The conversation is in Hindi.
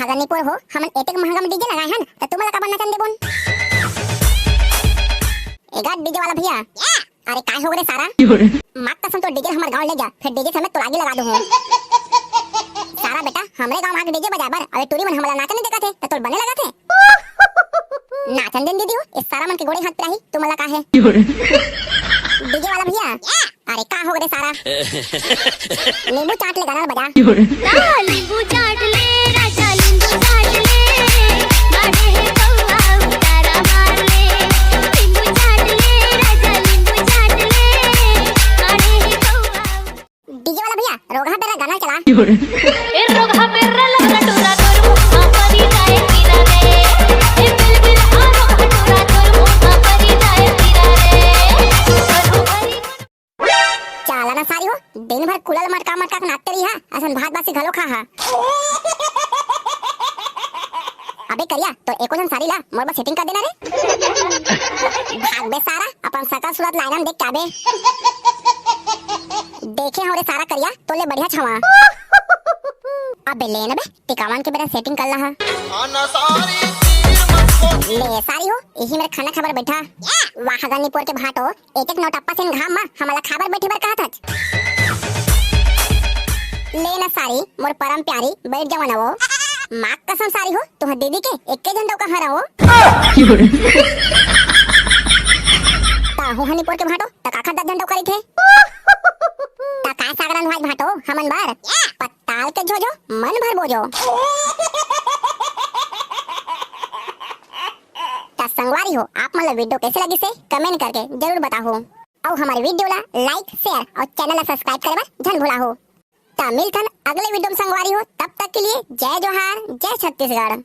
हागनीपुर हो हमन एतेक महंगा में डीजे लगाए हन त तुमला का बनना चंदे बोन एगा डीजे वाला भैया अरे काय हो रे सारा माक कसम तो डीजे हमर गांव ले जा फिर डीजे समेत तो आगे लगा दो सारा बेटा हमरे गांव में डीजे बजा बर अरे टूरी मन हमला नाचने देखा थे त तोर बने लगा थे नाचन दिन दीदी हो इस सारा मन के गोड़े हाथ पे रही तुमला का है डीजे वाला भैया अरे का हो रे सारा नींबू चाट ले गाना बजा नींबू चाट ले राजा नींबू चाट ले गाड़े है कौआ उतारा मार ले नींबू चाट ले राजा नींबू चाट ले गाड़े है कौआ डीजे वाला भैया रोगा पे गाना चला ए रोगा पेर्रा लगा टोरा तोर मुहा परी जाए फिरा रे ए बिलबिल आ रोगा टोरा तोर मुहा परी जाए फिरा रे चाला ना सारी हो दिन भर कुलल मटका मटका नाचते रही हा असन भात बासी घलो खा हा अबे करिया तो एको जन सारी ला मोर बस सेटिंग कर देना रे भाग बे सारा अपन सकल सूरत लाइनम देख के आबे देखे हो रे सारा करिया तो ले बढ़िया छवा अबे ले ना बे टिकावन के बेरा सेटिंग कर ला हा खाना सारी तीर मत खोके ले सारी हो यही मेरे खाना खाबर बैठा वाह गनीपुर के भाटो एक एक नोटप्पा से घाम मा हमला खाबर बैठे बर कहा था ले ना सारी मोर परम प्यारी बैठ जावा ना वो माँ कसम सारी हो तुह दीदी के एक के झंडा कहाँ रहो ताहू हनीपुर के भाटो तकाखा 10 झंडा करी थे तका सागरन भाई भाटो हमन बार पत्ताल के जोजो मन भर बोजो संगवारी हो आप मतलब वीडियो कैसे लगी से कमेंट करके जरूर बताओ और हमारे वीडियो ला लाइक शेयर और चैनल ला सब्सक्राइब करे झन भूला हो मिलथन अगले वीडियो में संगवारी हो तब तक के लिए जय जोहार जय छत्तीसगढ़।